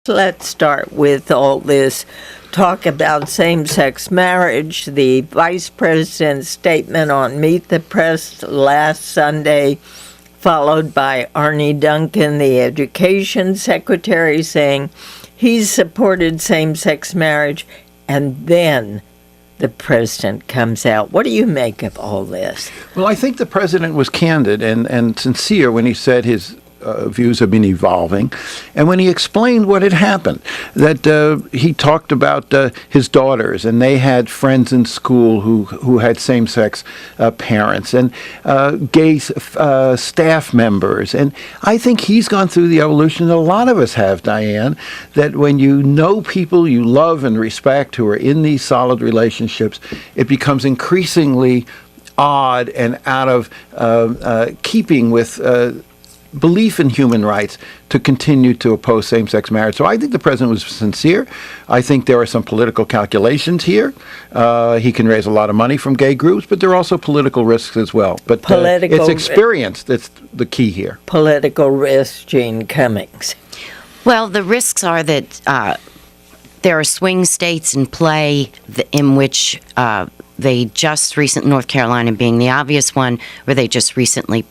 Let's start with all this talk about same-sex marriage. The vice president's statement on Meet the Press last Sunday, followed by Arne Duncan, the education secretary, saying he's supported same-sex marriage, and then the president comes out. What do you make of all this? Well, I think the president was candid and sincere when he said his views have been evolving. And when he explained what had happened, that he talked about his daughters, and they had friends in school who had same-sex parents, and gay staff members. And I think he's gone through the evolution that a lot of us have, Diane, that when you know people you love and respect who are in these solid relationships, it becomes increasingly odd and out of keeping with belief in human rights to continue to oppose same-sex marriage. So I think the president was sincere. I think there are some political calculations here. He can raise a lot of money from gay groups, but there are also political risks as well. But it's experience that's the key here. Political risks, Jean Cummings. Well, the risks are that there are swing states in play in which they just recently, North Carolina being the obvious one, where they just recently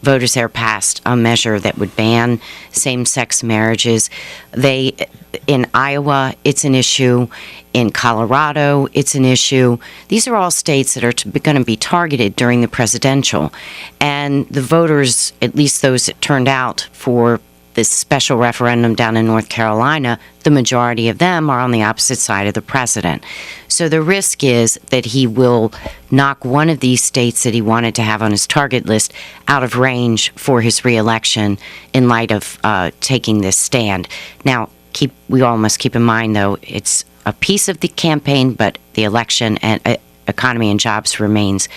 voters there passed a measure that would ban same-sex marriages. In Iowa, it's an issue. In Colorado, it's an issue. These are all states that are going to be targeted during the presidential. And the voters, at least those that turned out for this special referendum down in North Carolina, the majority of them are on the opposite side of the president. So the risk is that he will knock one of these states that he wanted to have on his target list out of range for his reelection in light of taking this stand. Now, we all must keep in mind, though, it's a piece of the campaign, but the election and economy and jobs remains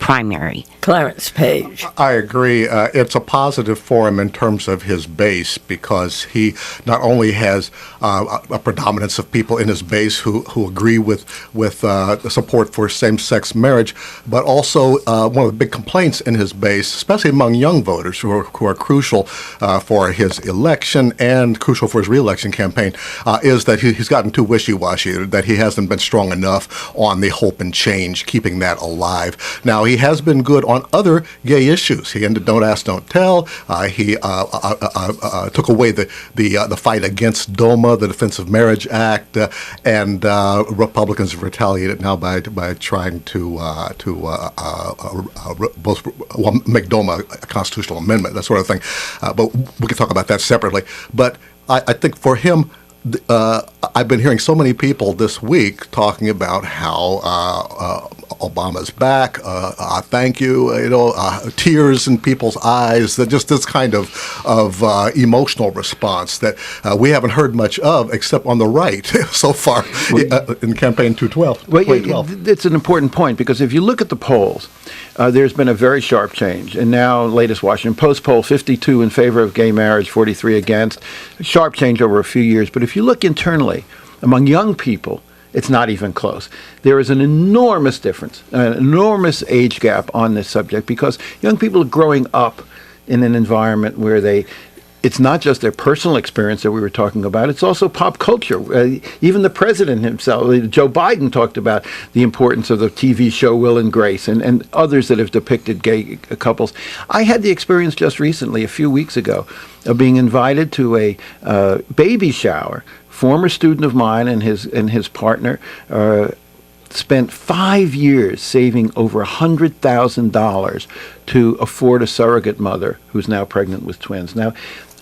primary. Clarence Page. I agree. It's a positive for him in terms of his base, because he not only has a predominance of people in his base who agree with the support for same-sex marriage, but also one of the big complaints in his base, especially among young voters who are crucial for his election and crucial for his re-election campaign, is that he's gotten too wishy-washy, that he hasn't been strong enough on the hope and change, keeping that alive. Now, he has been good on other gay issues. He ended Don't Ask, Don't Tell. He took away the fight against DOMA, the Defense of Marriage Act, and Republicans have retaliated now by trying to make DOMA a constitutional amendment, that sort of thing. But we can talk about that separately. But I think for him, I've been hearing so many people this week talking about how Obama's back, thank you, tears in people's eyes, that just this kind of emotional response that we haven't heard much of except on the right so far in campaign 2012. Well, it's an important point, because if you look at the polls, there's been a very sharp change. And now, latest Washington Post poll, 52 in favor of gay marriage, 43 against. Sharp change over a few years. But if you look internally, among young people, it's not even close. There is an enormous difference, an enormous age gap on this subject, because young people are growing up in an environment where it's not just their personal experience that we were talking about, it's also pop culture. Even the president himself, Joe Biden, talked about the importance of the TV show Will and Grace and others that have depicted gay couples. I had the experience just recently, a few weeks ago, of being invited to a baby shower. Former student of mine and his partner spent 5 years saving over $100,000 to afford a surrogate mother who's now pregnant with twins. Now,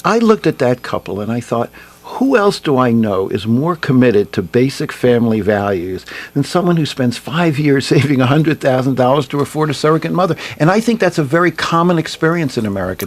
I looked at that couple and I thought, who else do I know is more committed to basic family values than someone who spends 5 years saving $100,000 to afford a surrogate mother? And I think that's a very common experience in America.